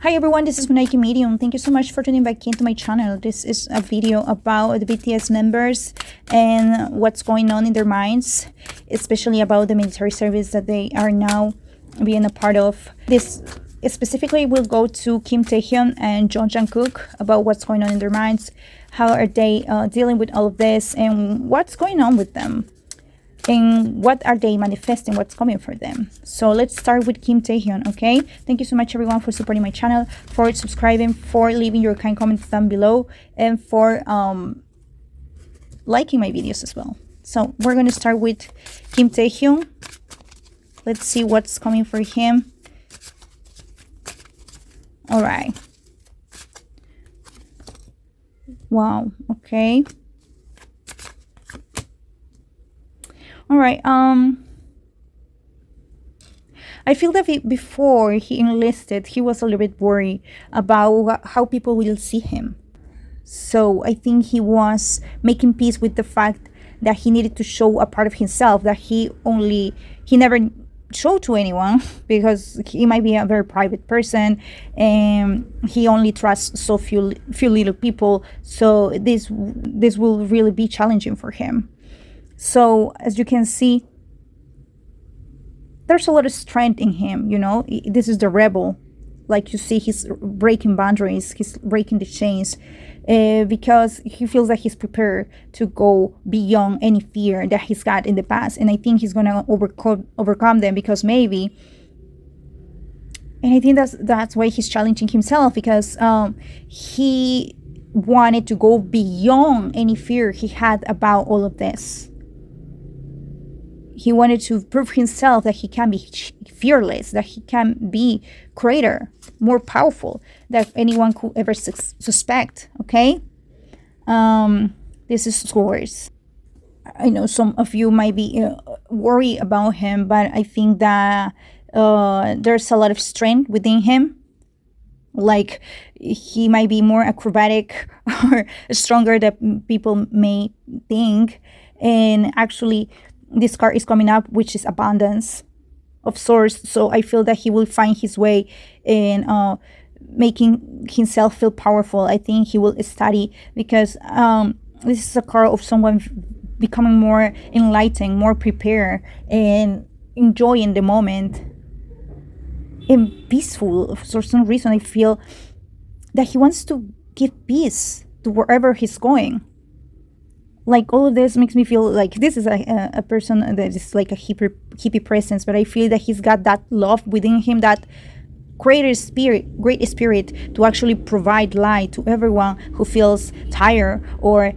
Hi everyone, this is Monaiki Medium. Thank you so much for tuning back into my channel. This is a video about the BTS members and what's going on in their minds, especially about the military service that they are now being a part of. This specifically will go to Kim Taehyung and Jungkook about what's going on in their minds, how are they dealing with all of this, and what's going on with them. And what are they manifesting, what's coming for them. So let's start with Kim Taehyung, okay? Thank you so much everyone for supporting my channel, for subscribing, for leaving your kind comments down below, and for liking my videos as well. So we're going to start with Kim Taehyung. Let's see what's coming for him. All right. Wow, okay. All right, I feel that before he enlisted, he was a little bit worried about how people will see him. So I think he was making peace with the fact that he needed to show a part of himself that he never showed to anyone, because he might be a very private person and he only trusts so few little people. So this will really be challenging for him. So as you can see, there's a lot of strength in him, you know. This is the rebel. Like you see, he's breaking boundaries, he's breaking the chains, because he feels that he's prepared to go beyond any fear that he's got in the past. And I think he's going to overcome them, because maybe, and I think that's why he's challenging himself, because he wanted to go beyond any fear he had about all of this. He wanted to prove himself that he can be fearless, that he can be greater, more powerful than anyone could ever suspect, okay? This is Swords. I know some of you might be worried about him, but I think that there's a lot of strength within him. Like, he might be more acrobatic or stronger than people may think. And actually, this card is coming up, which is abundance of source. So I feel that he will find his way in making himself feel powerful. I think he will study, because this is a card of someone becoming more enlightened, more prepared, and enjoying the moment and peaceful. For some reason, I feel that he wants to give peace to wherever he's going. Like, all of this makes me feel like this is a person that is like a hippie presence, but I feel that he's got that love within him, that great spirit to actually provide light to everyone who feels tired or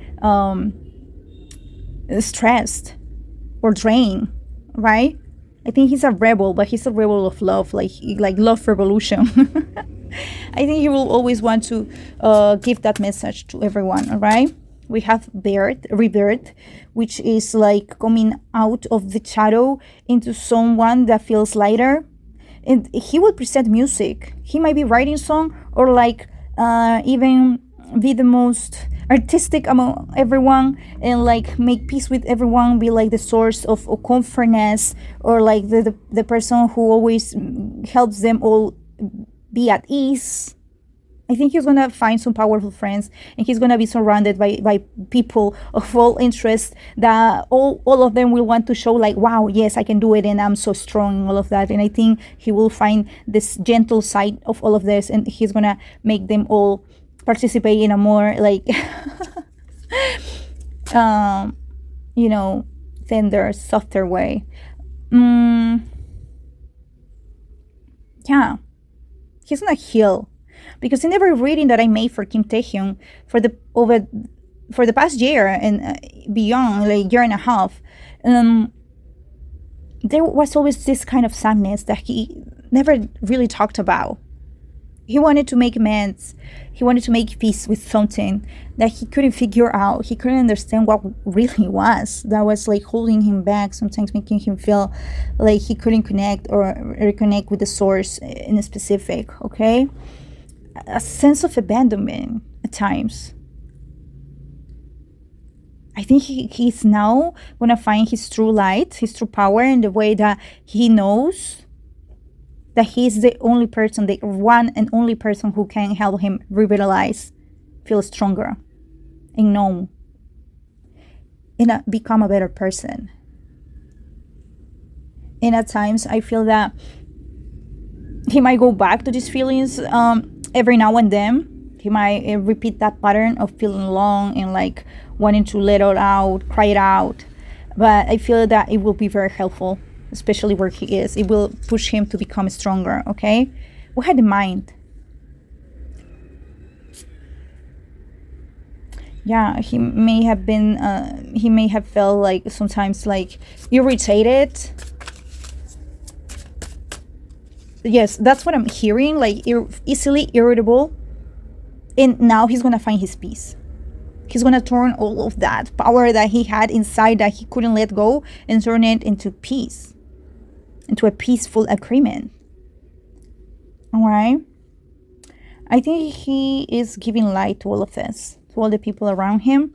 stressed or drained, right? I think he's a rebel, but he's a rebel of love, like love revolution. I think he will always want to give that message to everyone, all right? We have rebirth, which is like coming out of the shadow into someone that feels lighter. And he will present music. He might be writing song, or like even be the most artistic among everyone, and like make peace with everyone, be like the source of comfortness, or like the person who always helps them all be at ease. I think he's going to find some powerful friends, and he's going to be surrounded by people of all interests that all of them will want to show like, wow, yes, I can do it, and I'm so strong, and all of that. And I think he will find this gentle side of all of this, and he's going to make them all participate in a more like, you know, tender, softer way. Yeah, he's going to heal. Because in every reading that I made for Kim Taehyung for the past year and beyond, like year and a half, there was always this kind of sadness that he never really talked about. He wanted to make amends. He wanted to make peace with something that he couldn't figure out. He couldn't understand what really was. That was like holding him back, sometimes making him feel like he couldn't connect or reconnect with the source in a specific, okay? A sense of abandonment at times. I think he's now going to find his true light, his true power, in the way that he knows that he's the only person, the one and only person who can help him revitalize, feel stronger, and know, and become a better person. And at times I feel that he might go back to these feelings every now and then. He might repeat that pattern of feeling alone and like wanting to let it out, cry it out. But I feel that it will be very helpful, especially where he is. It will push him to become stronger, okay? We had in mind. Yeah, he may have been, he may have felt like sometimes like irritated. Yes, that's what I'm hearing, like easily irritable. And now he's gonna find his peace. He's gonna turn all of that power that he had inside that he couldn't let go and turn it into peace, into a peaceful agreement. All right. I think he is giving light to all of this, to all the people around him.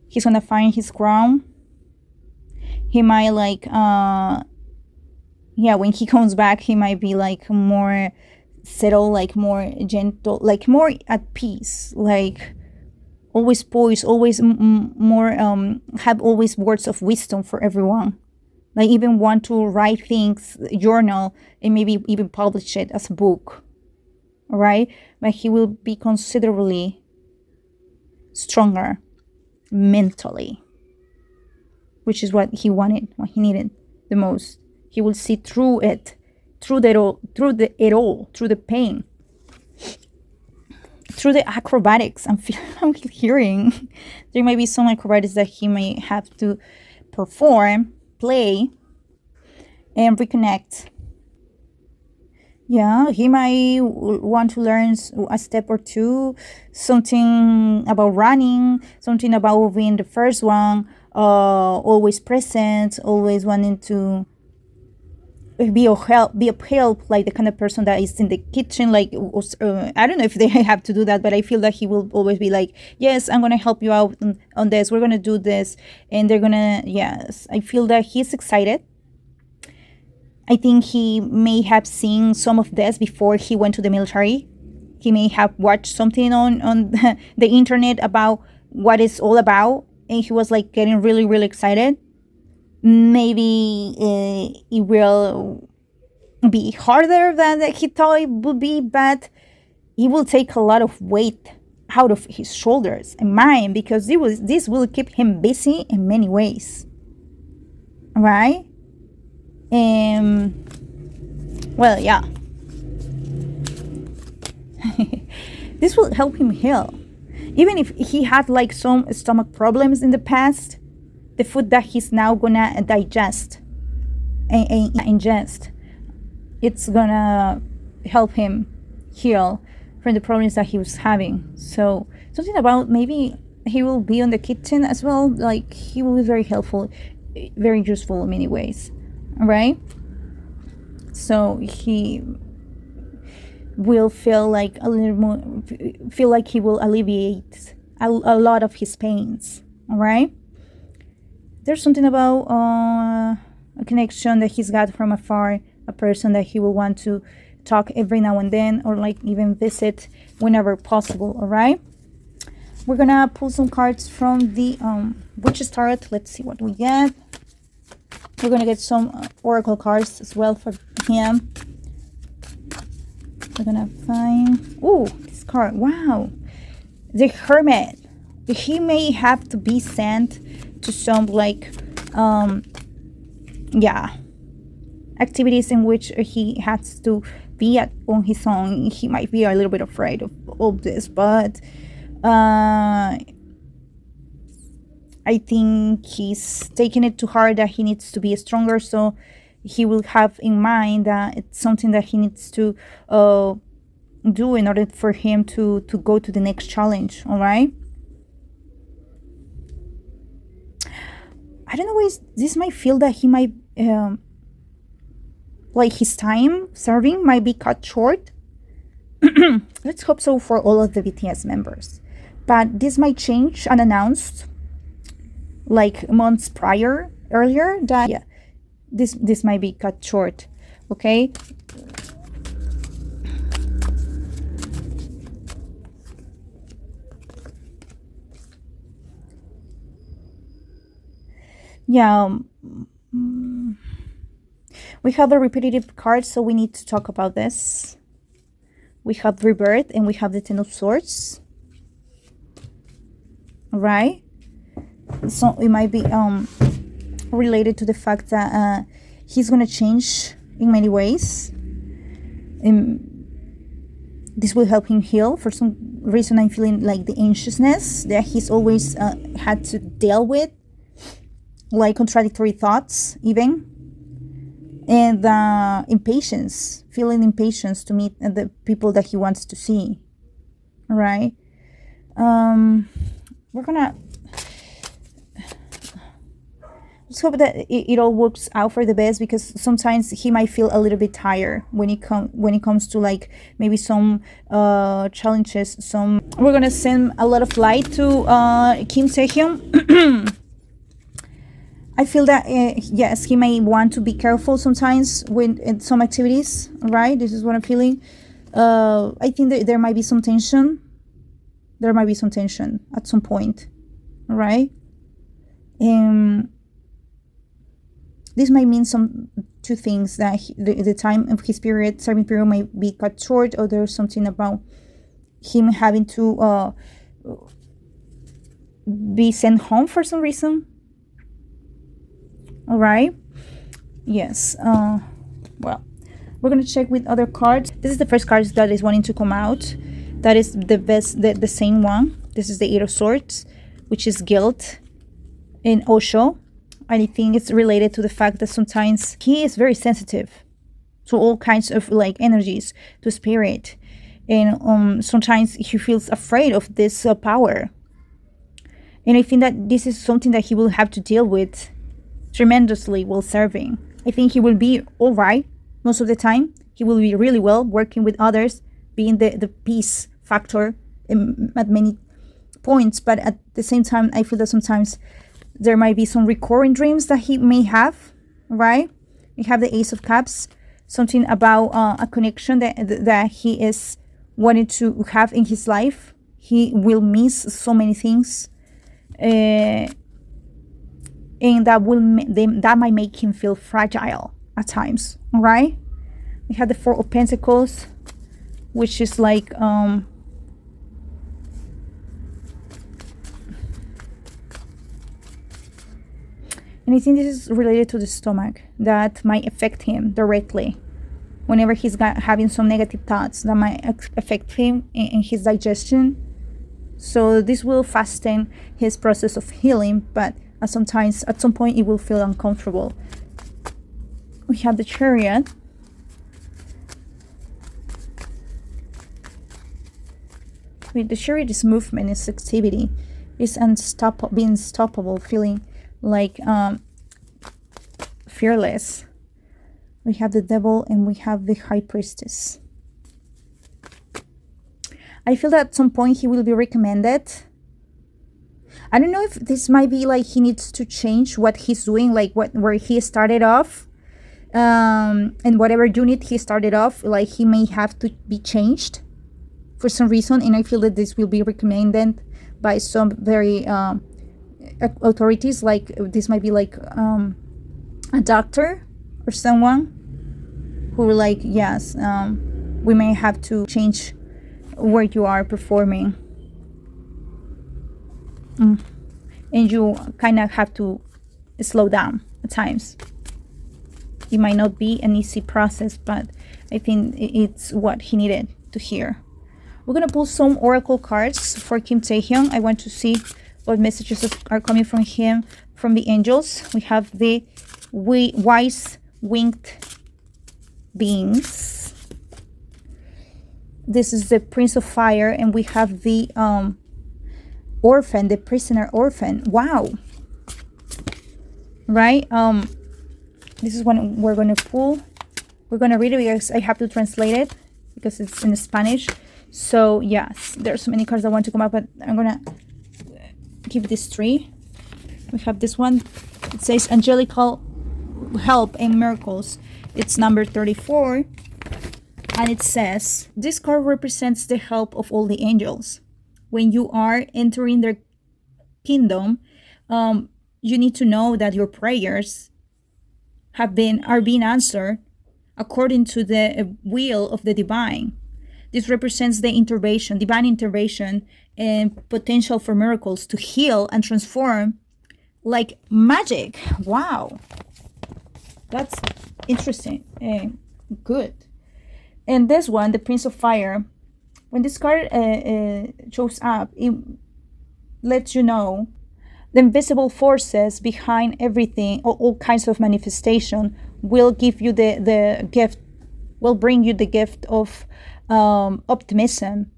He's gonna find his ground. He might like, when he comes back, he might be like more settle, like more gentle, like more at peace, like always poised, always more have always words of wisdom for everyone, like even want to write things, journal, and maybe even publish it as a book. All right, but he will be considerably stronger mentally, which is what he wanted, what he needed the most. He will see through it, through the pain, through the acrobatics. I'm hearing there might be some acrobatics that he may have to perform, play, and reconnect. Yeah, he might want to learn a step or two, something about running, something about being the first one, always present, always wanting to be of help, like the kind of person that is in the kitchen, like I don't know if they have to do that, but I feel that he will always be like, yes, I'm gonna help you out on this, we're gonna do this, and they're gonna, yes, I feel that he's excited. I think he may have seen some of this before he went to the military. He may have watched something on the internet about what it's all about, and he was like getting really, really excited. Maybe it will be harder than he thought it would be, but it will take a lot of weight out of his shoulders and mine, because this will keep him busy in many ways. Right? Well, yeah. This will help him heal. Even if he had like some stomach problems in the past, the food that he's now gonna digest and ingest, it's gonna help him heal from the problems that he was having. So something about maybe he will be on the kitchen as well, like he will be very helpful, very useful in many ways. All right, so he will feel like a little more, feel like he will alleviate a lot of his pains. All right, there's something about a connection that he's got from afar, a person that he will want to talk every now and then, or like even visit whenever possible. All right, we're gonna pull some cards from the Witch's Tarot. Let's see what we get. We're gonna get some oracle cards as well for him. We're gonna find, oh, this card, wow, the Hermit. He may have to be sent to some like activities in which he has to be on his own. He might be a little bit afraid of all this, but I think he's taking it to heart that he needs to be stronger, so he will have in mind that it's something that he needs to do in order for him to go to the next challenge. All right, I don't know why this might feel that he might like his time serving might be cut short. Let's hope so for all of the BTS members, but this might change unannounced, like months earlier, that this might be cut short. Okay, Yeah, we have a repetitive card, so we need to talk about this. We have rebirth and we have the Ten of Swords. Right? So it might be related to the fact that he's gonna change in many ways. This will help him heal. For some reason, I'm feeling like the anxiousness that he's always had to deal with, like contradictory thoughts even, and impatience, feeling impatience to meet the people that he wants to see. All right. We're gonna just hope that it all works out for the best, because sometimes he might feel a little bit tired when it comes to like maybe some challenges. We're gonna send a lot of light to Kim Taehyung. I feel that yes, he may want to be careful sometimes in some activities, right? This is what I'm feeling. I think that there might be some tension. There might be some tension at some point, right? This might mean two things, that the time of his serving period might be cut short, or there's something about him having to be sent home for some reason. All right. Yes. Well, we're gonna check with other cards. This is the first card that is wanting to come out. That is the best, the same one. This is the Eight of Swords, which is guilt in Osho. I think it's related to the fact that sometimes he is very sensitive to all kinds of like energies, to spirit, and sometimes he feels afraid of this power. And I think that this is something that he will have to deal with tremendously while serving. I think he will be all right most of the time. He will be really well working with others, being the peace factor at many points. But at the same time, I feel that sometimes there might be some recurring dreams that he may have, right? We have the Ace of Cups, something about a connection that he is wanting to have in his life. He will miss so many things, and that might make him feel fragile at times, right? We have the Four of Pentacles, which is like and I think this is related to the stomach, that might affect him directly. Whenever he's having some negative thoughts, that might affect him in his digestion. So this will fasten his process of healing, but at some point it will feel uncomfortable. We have the Chariot. With the Chariot, is movement, is activity, is being unstoppable, feeling like fearless. We have the Devil and we have the High Priestess. I feel that at some point he will be recommended. I don't know if this might be like he needs to change what he's doing, like where he started off, and whatever unit he started off, like he may have to be changed for some reason. And I feel that this will be recommended by some very authorities, like this might be like a doctor or someone who will like, yes, we may have to change where you are performing, and you kind of have to slow down at times. It might not be an easy process, but I think it's what he needed to hear. We're gonna pull some oracle cards for Kim Taehyung. I want to see what messages are coming from him, from the angels. We have the wise winged beings. This is the Prince of Fire, and we have the orphan, the prisoner orphan. Wow. Right? This is one we're going to pull. We're going to read it because I have to translate it because it's in Spanish. So, yes, there's so many cards that want to come up, but I'm going to keep this three. We have this one. It says angelical help and miracles. It's number 34. And it says, this card represents the help of all the angels. When you are entering their kingdom, you need to know that your prayers are being answered according to the will of the divine. This represents the intervention, divine intervention, and potential for miracles to heal and transform like magic. Wow. That's interesting and good. And this one, the Prince of Fire, when this card shows up, it lets you know the invisible forces behind everything, all kinds of manifestation, will give you the gift, will bring you the gift of optimism.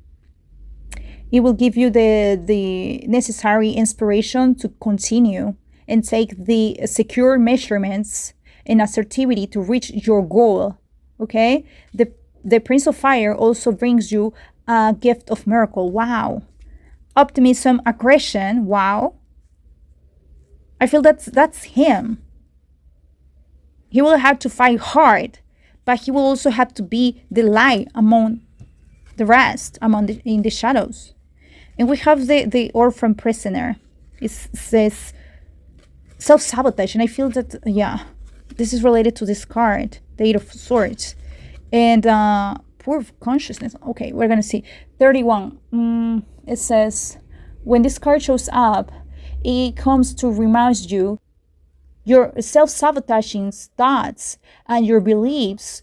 It will give you the necessary inspiration to continue and take the secure measurements and assertivity to reach your goal. Okay? The Prince of Fire also brings you a gift of miracle. Wow. Optimism, aggression. Wow. I feel that's him. He will have to fight hard, but he will also have to be the light among the rest, in the shadows. And we have the orphan prisoner. It says self-sabotage, and I feel that, yeah, this is related to this card, the Eight of Swords. And poor consciousness. Okay, we're going to see. 31. It says, when this card shows up, it comes to remind you your self-sabotaging thoughts and your beliefs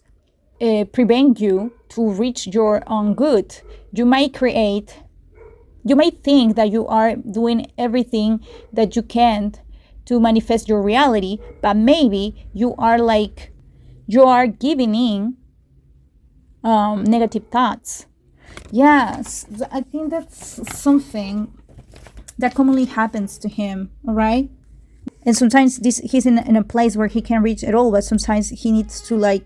prevent you to reach your own good. You might think that you are doing everything that you can to manifest your reality, but maybe you are giving in negative thoughts. Yes, I think that's something that commonly happens to him, all right? And sometimes he's in a place where he can't reach at all, but sometimes he needs to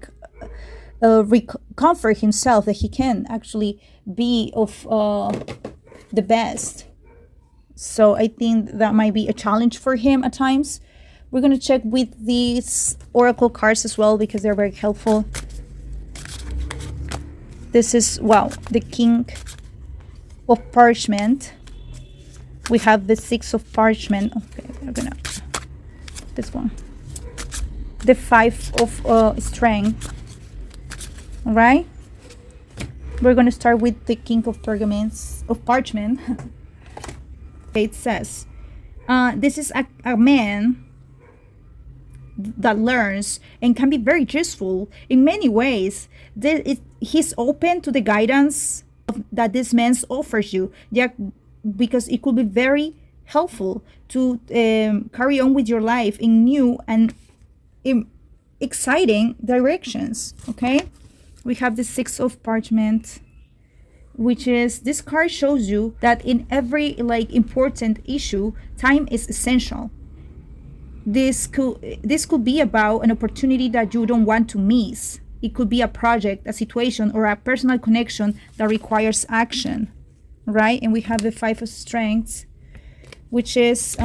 comfort himself that he can actually be of the best. So I think that might be a challenge for him at times. We're going to check with these oracle cards as well because they're very helpful. This is, wow, the King of Parchment. We have the Six of Parchment. Okay, we're gonna this one. The Five of Strength. All right. We're gonna start with the King of Parchment. It says, this is a man that learns and can be very useful in many ways. He's open to the guidance that this man offers you. Yeah, because it could be very helpful to carry on with your life in new and exciting directions. Okay, we have the Six of Parchment, which is, this card shows you that in every important issue, time is essential. This could be about an opportunity that you don't want to miss. It could be a project, a situation, or a personal connection that requires action. Right? And we have the Five of Strengths, which is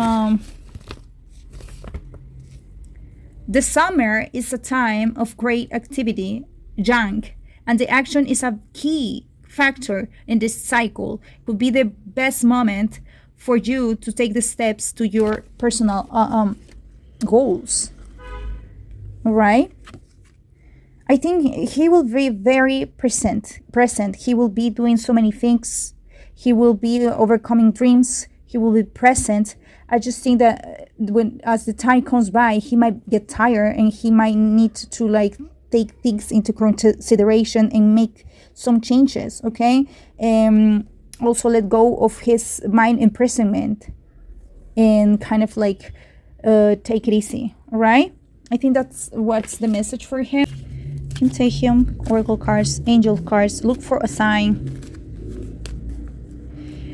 the summer is a time of great activity, Yang, and the action is a key factor in this cycle. It would be the best moment for you to take the steps to your personal goals. All right? I think he will be very present. He will be doing so many things. He will be overcoming dreams. He will be present. I just think that as the time comes by, he might get tired and he might need to take things into consideration and make some changes. Okay, also let go of his mind imprisonment and kind of take it easy. All right. I think that's what's the message for him. Kim Taehyung, oracle cards, angel cards. Look for a sign.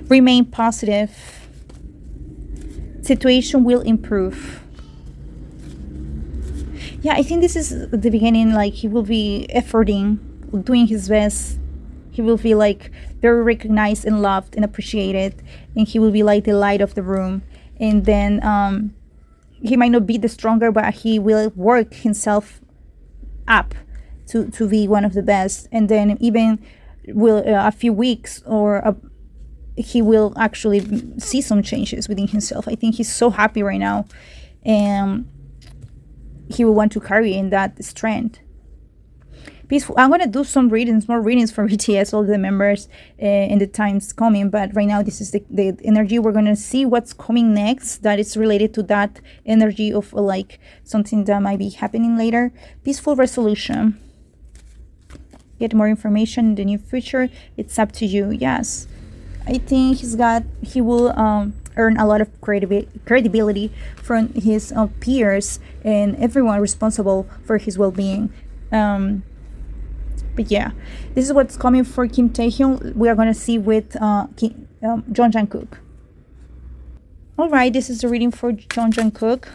Remain positive. Situation will improve. Yeah, I think this is the beginning. He will be efforting, doing his best. He will be very recognized and loved and appreciated, and he will be the light of the room. And then he might not be the stronger, but he will work himself up to be one of the best. And then even a few weeks or he will actually see some changes within himself. I think he's so happy right now. and he will want to carry in that strength. Peaceful. I'm gonna do some readings, more readings for BTS, all the members, in the times coming. But right now, this is the energy. We're gonna see what's coming next. That is related to that energy of like something that might be happening later. Peaceful resolution. Get more information in the near future. It's up to you. Yes, I think he will earn a lot of credibility from his peers and everyone responsible for his well-being. But yeah, this is what's coming for Kim Taehyung. We are going to see with Jungkook. All right, this is the reading for Jungkook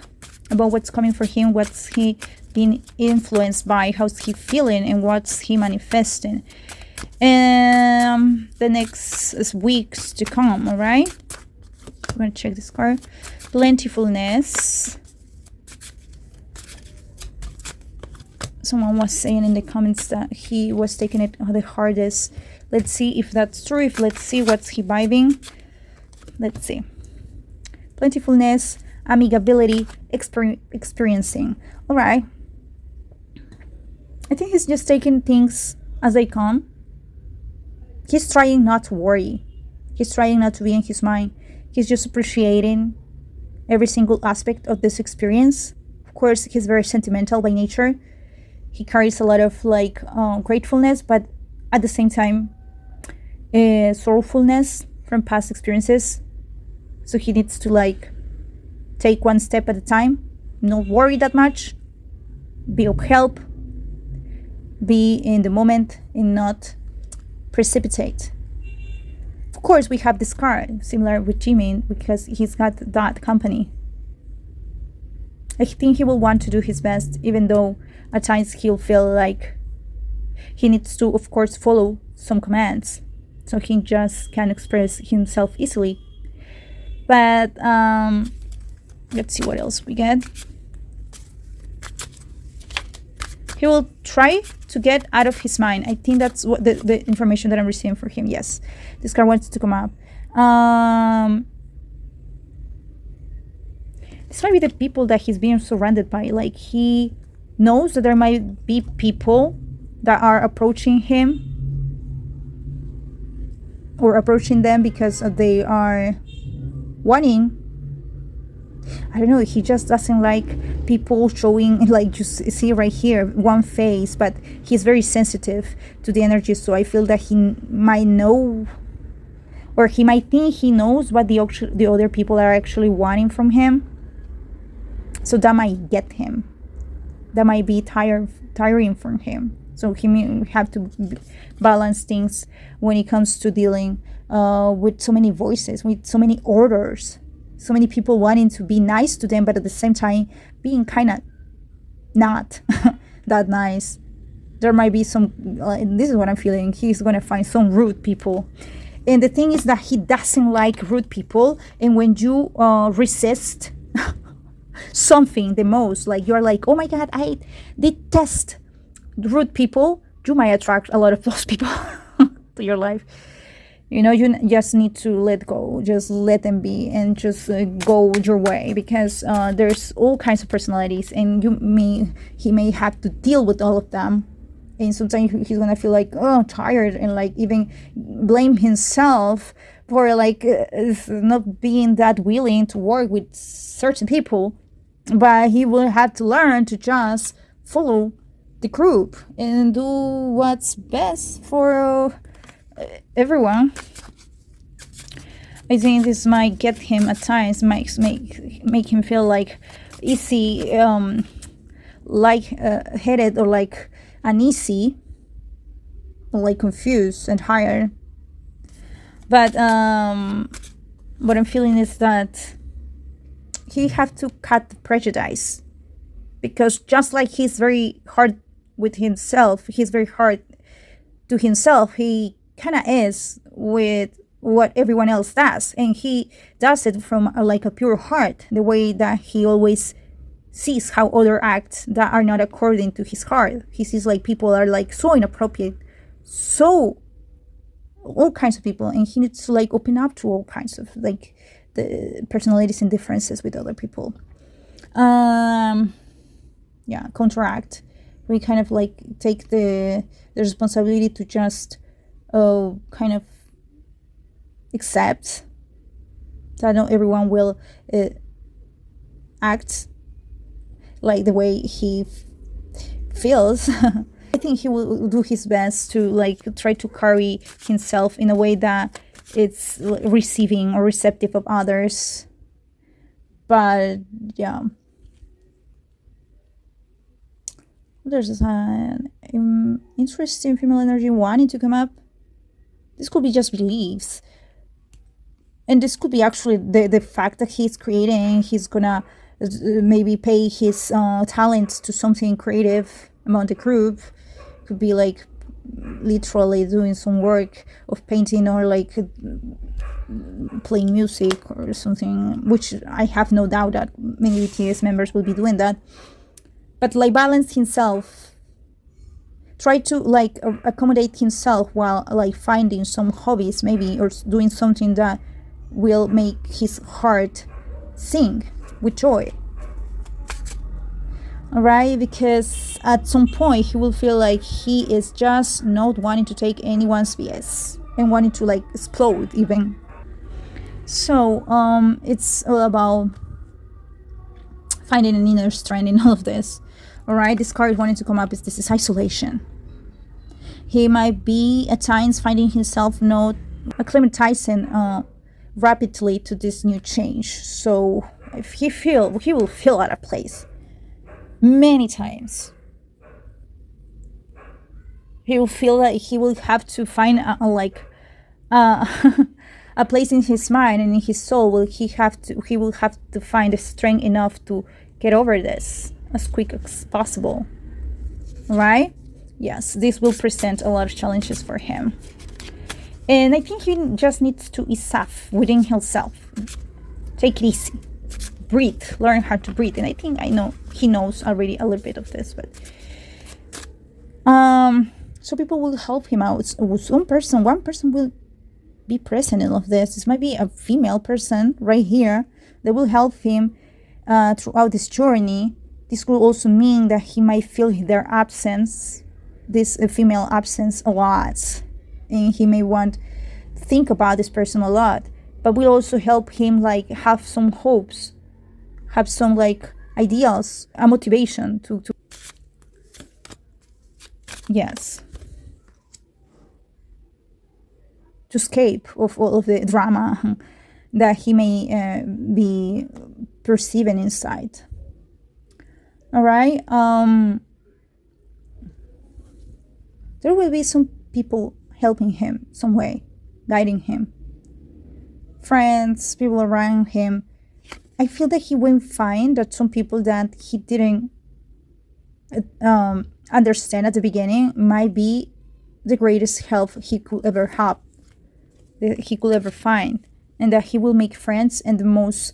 about what's coming for him, what's he being influenced by, how's he feeling, and what's he manifesting. The next weeks to come, all right? I'm going to check this card. Plentifulness. Someone was saying in the comments that he was taking it the hardest. Let's see if that's true. Let's see what's he vibing. Let's see. Plentifulness, amigability, experiencing. All right. I think he's just taking things as they come. He's trying not to worry. He's trying not to be in his mind. He's just appreciating every single aspect of this experience. Of course, he's very sentimental by nature. He carries a lot of like gratefulness, but at the same time, sorrowfulness from past experiences. So he needs to like take one step at a time, not worry that much, be of help, be in the moment, and not precipitate. Of course, we have this card similar with Jimin because he's got that company. I think he will want to do his best, even though at times he'll feel like he needs to, of course, follow some commands so he just can express himself easily. But let's see what else we get. He will try to get out of his mind. I think that's what the information that I'm receiving for him. Yes, this card wants to come up. This might be the people that he's being surrounded by. Like he knows that there might be people that are approaching him or approaching them because they are wanting. I don't know, he just doesn't like people showing, like you see right here, one face, but he's very sensitive to the energy. So I feel that he might know, or he might think he knows what the other people are actually wanting from him. So that might get him. That might be tiring for him. So he may have to balance things when it comes to dealing with so many voices, with so many orders, so many people wanting to be nice to them, but at the same time being kind of not that nice. There might be some, this is what I'm feeling, he's going to find some rude people. And the thing is that he doesn't like rude people. And when you resist something the most, like you're like, oh my god, I detest rude people, you might attract a lot of those people to your life. You know, you just need to let go, just let them be, and just go your way, because there's all kinds of personalities, and he may have to deal with all of them. And sometimes he's gonna feel like, oh, tired, and like even blame himself for like not being that willing to work with certain people. But he will have to learn to just follow the group and do what's best for everyone. I think this might get him at times, make him feel like easy, headed, or like uneasy, or like confused and tired. But what I'm feeling is that he have to cut the prejudice, because just like he's very hard with himself, he's very hard to himself, he kind of is with what everyone else does, and he does it from like a pure heart, the way that he always sees how others act that are not according to his heart. He sees like people are like so inappropriate, so all kinds of people, and he needs to like open up to all kinds of like the personalities and differences with other people. Yeah, counteract. We kind of like take the responsibility to just kind of accept that not everyone will act like the way he feels. I think he will do his best to like try to carry himself in a way that it's receiving or receptive of others. But yeah, there's an interesting female energy wanting to come up. This could be just beliefs, and this could be actually the fact that he's creating. He's gonna maybe pay his talents to something creative among the group. Could be like literally doing some work of painting or like playing music or something, which I have no doubt that many BTS members will be doing that. But like balance himself, try to like accommodate himself while like finding some hobbies maybe, or doing something that will make his heart sing with joy. All right, because at some point he will feel like he is just not wanting to take anyone's BS and wanting to like explode even. So it's all about finding an inner strength in all of this. All right, this card wanting to come up is this is isolation. He might be at times finding himself not acclimatizing rapidly to this new change. So if he will feel out of place many times. He will feel that he will have to find a place in his mind and in his soul. He will have to find the strength enough to get over this as quick as possible. Right? Yes, this will present a lot of challenges for him. And I think he just needs to ease off within himself. Take it easy. Breathe. Learn how to breathe. And I think he knows already a little bit of this, but so people will help him out. One person will be present in all of this. This might be a female person right here that will help him throughout this journey. This could also mean that he might feel their absence, this female absence, a lot, and he may want to think about this person a lot. But will also help him like have some hopes, have some like ideals, a motivation to yes, to escape of all of the drama that he may be perceiving inside. All right. There will be some people helping him some way, guiding him. Friends, people around him. I feel that he will find that some people that he didn't understand at the beginning might be the greatest help he could ever have, that he could ever find, and that he will make friends in the most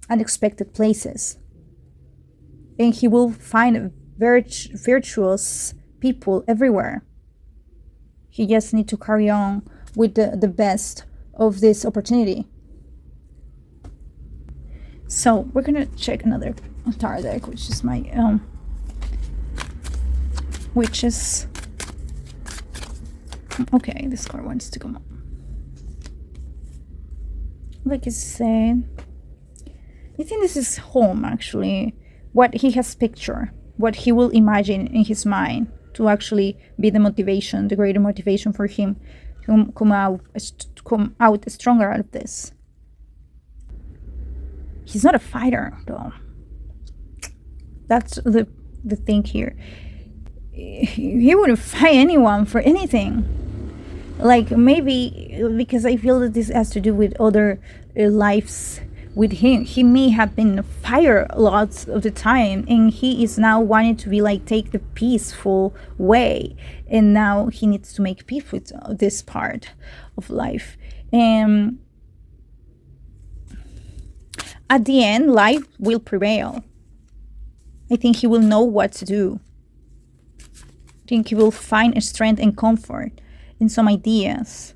unexpected places. And he will find virtuous people everywhere. He just needs to carry on with the best of this opportunity. So we're gonna check another tarot deck, which is my okay, this card wants to come up. Like I said, I think this is home actually. What he has pictured, what he will imagine in his mind to actually be the motivation, the greater motivation for him to come out stronger out of this. He's not a fighter though. That's the thing here. He wouldn't fight anyone for anything. Like maybe because I feel that this has to do with other lives with him. He may have been fire lots of the time, and he is now wanting to be like take the peaceful way, and now he needs to make peace with this part of life. And at the end, life will prevail. I think he will know what to do. I think he will find strength and comfort in some ideas,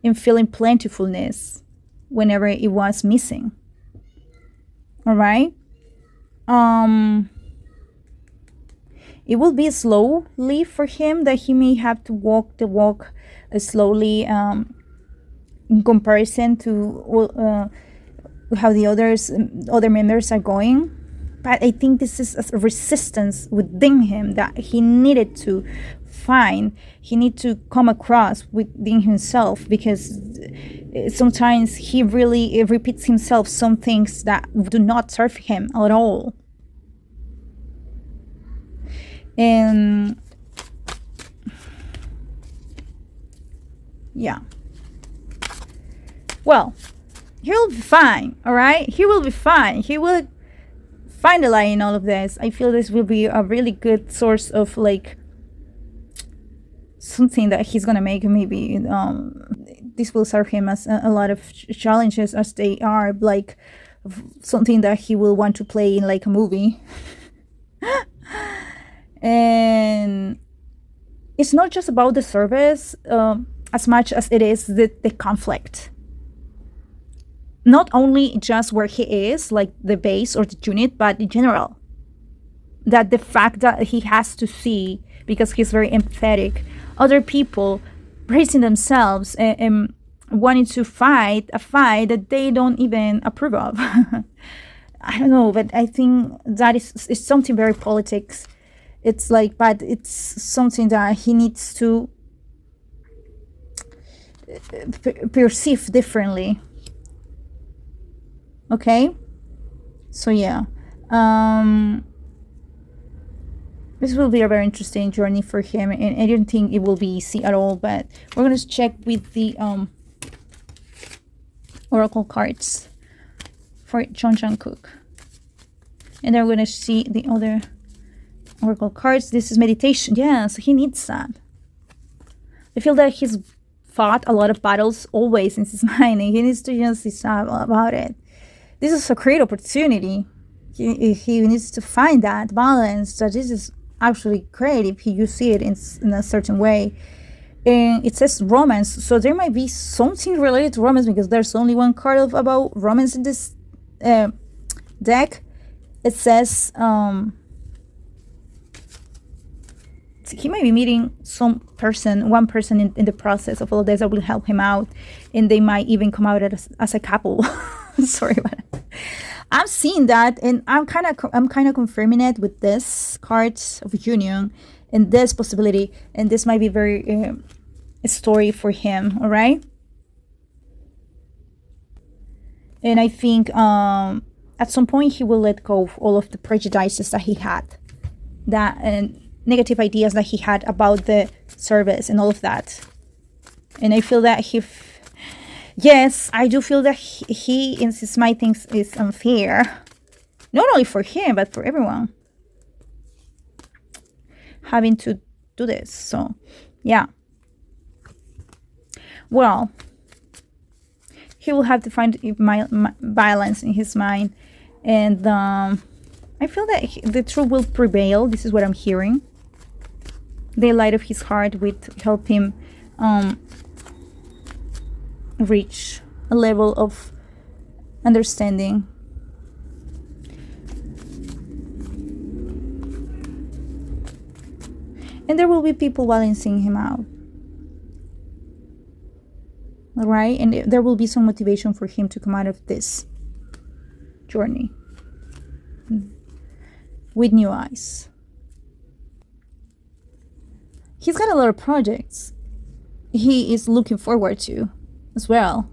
in feeling plentifulness whenever it was missing. All right. It will be slowly for him, that he may have to walk the walk slowly, in comparison to how the other members are going. But I think this is a resistance within him that he needed to find. He needs to come across within himself, because sometimes he really repeats himself some things that do not serve him at all. And yeah, well, he'll be fine. All right, he will be fine. He will find a light in all of this. I feel this will be a really good source of like something that he's gonna make. Maybe this will serve him as a lot of challenges, as they are like something that he will want to play in like a movie. And it's not just about the service, as much as it is the conflict. Not only just where he is, like the base or the unit, but in general. That the fact that he has to see, because he's very empathetic, other people praising themselves and wanting to fight a fight that they don't even approve of. I don't know, but I think that is something very politics. It's like, but it's something that he needs to perceive differently. Okay, so yeah, this will be a very interesting journey for him, and I don't think it will be easy at all. But we're gonna check with the oracle cards for Jungkook, and then we're gonna see the other oracle cards. This is meditation. Yes, he needs that. I feel that he's fought a lot of battles always in his mind, and he needs to just decide about it. This is a great opportunity. He needs to find that balance, that this is actually great if you see it in a certain way. And it says romance, so there might be something related to romance, because there's only one card about romance in this deck. It says he might be meeting one person in the process of all this that will help him out, and they might even come out as a couple. Sorry about it. I'm seeing that, and I'm kind of confirming it with this cards of union and this possibility, and this might be very a story for him. All right, and I think at some point he will let go of all of the prejudices that he had, that and negative ideas that he had about the service and all of that. And I feel that yes, I do feel that he in his mind thinks it's unfair, not only for him but for everyone, having to do this. So yeah, well, he will have to find balance in his mind, and I feel that the truth will prevail. This is what I'm hearing. The light of his heart will help him reach a level of understanding. And there will be people balancing him out. All right? And there will be some motivation for him to come out of this journey with new eyes. He's got a lot of projects he is looking forward to as well.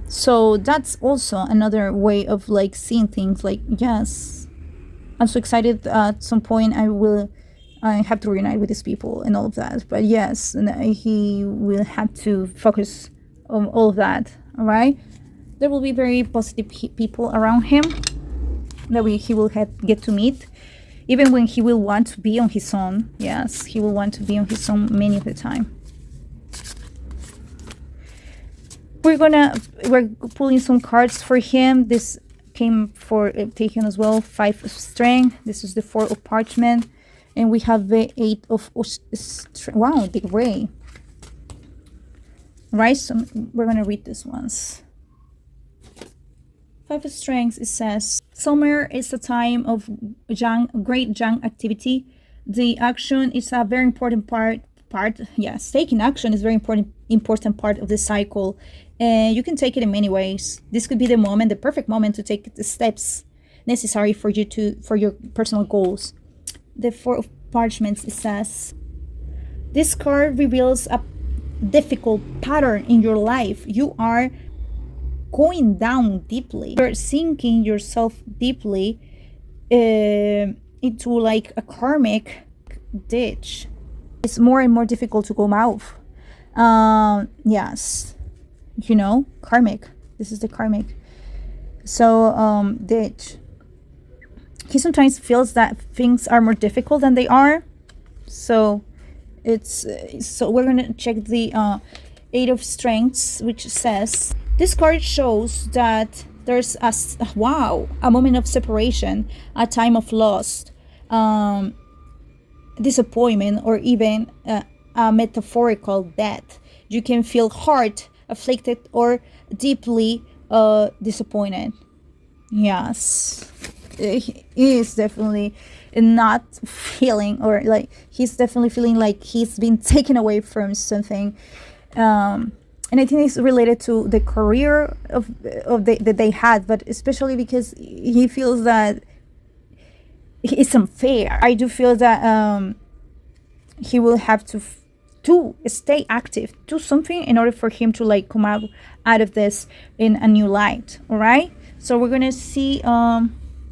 So that's also another way of like seeing things, like, yes, I'm so excited. At some point I have to reunite with these people and all of that. But yes, and he will have to focus on all of that. All right, there will be very positive people around him that he will get to meet, even when he will want to be on his own. Yes, he will want to be on his own many of the time. We're pulling some cards for him. This came for Taehyung as well. 5 of strength. This is the 4 of parchment, and we have the 8 of wow, big ray. Right, so we're gonna read these ones. 5 Five of Strengths, it says, summer is a time of great young activity. The action is a very important part. Yes, taking action is very important part of the cycle. And you can take it in many ways. This could be the perfect moment to take the steps necessary for your personal goals. The Four of Parchments, it says, this card reveals a difficult pattern in your life. You are going down deeply. You're sinking yourself deeply into like a karmic ditch. It's more and more difficult to come out. Yes, you know, karmic. This is the karmic. So ditch. He sometimes feels that things are more difficult than they are. So we're gonna check the Eight of Strengths, which says, this card shows that there's a moment of separation, a time of loss, disappointment, or even a metaphorical death. You can feel hurt, afflicted, or deeply disappointed. Yes, he is definitely not feeling, or like he's definitely feeling like he's been taken away from something. And I think it's related to the career that they had, but especially because he feels that it's unfair. I do feel that he will have to stay active, do something in order for him to like come out of this in a new light. All right. So we're gonna see.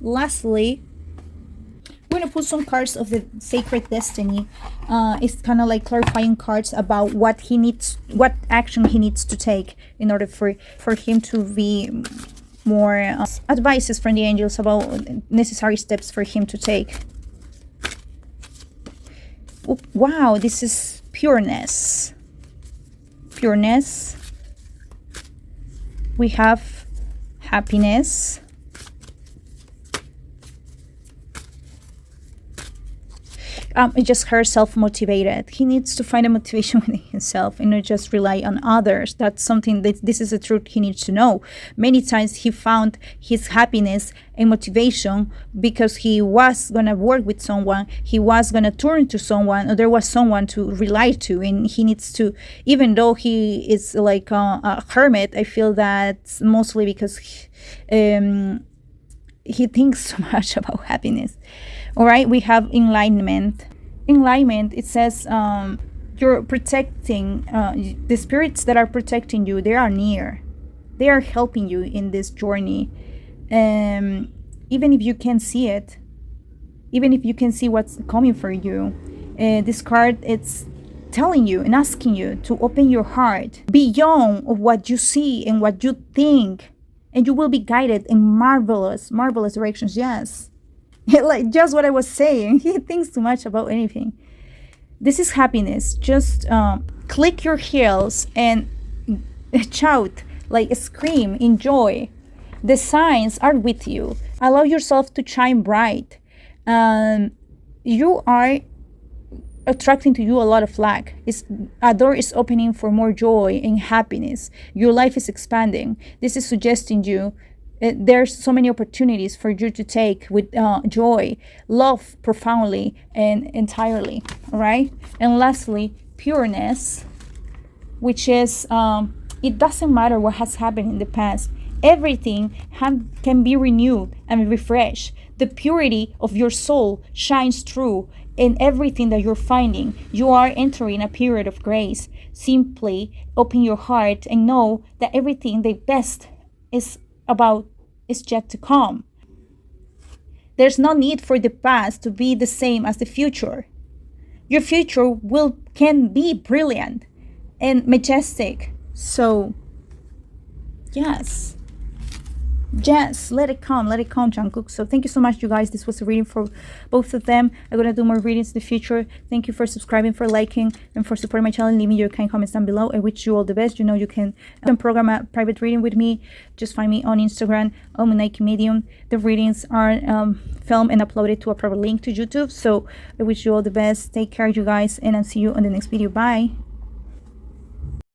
Lastly, we're gonna put some cards of the Sacred Destiny. It's kind of like clarifying cards about what action he needs to take in order for him to be more advices from the angels about necessary steps for him to take. Oh, wow, this is pureness. We have happiness. It's just her self-motivated. He needs to find a motivation within himself and not just rely on others. That's something that this is a truth he needs to know. Many times he found his happiness and motivation because he was going to work with someone, he was going to turn to someone, or there was someone to rely to, and he needs to, even though he is like a hermit, I feel that mostly because he thinks so much about happiness. All right, we have enlightenment. Enlightenment, it says you're protecting the spirits that are protecting you. They are near. They are helping you in this journey. Even if you can't see it, even if you can see what's coming for you, this card, it's telling you and asking you to open your heart beyond of what you see and what you think, and you will be guided in marvelous directions. Yes. Like just what I was saying, he thinks too much about anything. This is happiness. Just click your heels and shout, like scream, enjoy. The signs are with you. Allow yourself to shine bright. You are attracting to you a lot of luck. A door is opening for more joy and happiness. Your life is expanding. This is suggesting you there's so many opportunities for you to take with joy, love profoundly and entirely. All right. And lastly, pureness, which is it doesn't matter what has happened in the past. Everything can be renewed and refreshed. The purity of your soul shines through in everything that you're finding. You are entering a period of grace. Simply open your heart and know that everything the best is yet to come. There's no need for the past to be the same as the future. Your future can be brilliant and majestic. So yes, let it come, Jungkook. So thank you so much, you guys. This was a reading for both of them. I'm gonna do more readings in the future. Thank you for subscribing, for liking, and for supporting my channel and leaving your kind comments down below. I wish you all the best. You know you can program a private reading with me. Just find me on Instagram, on Nike Medium. The readings are filmed and uploaded to a private link to YouTube. So I wish you all the best. Take care, you guys, and I'll see you on the next video. Bye.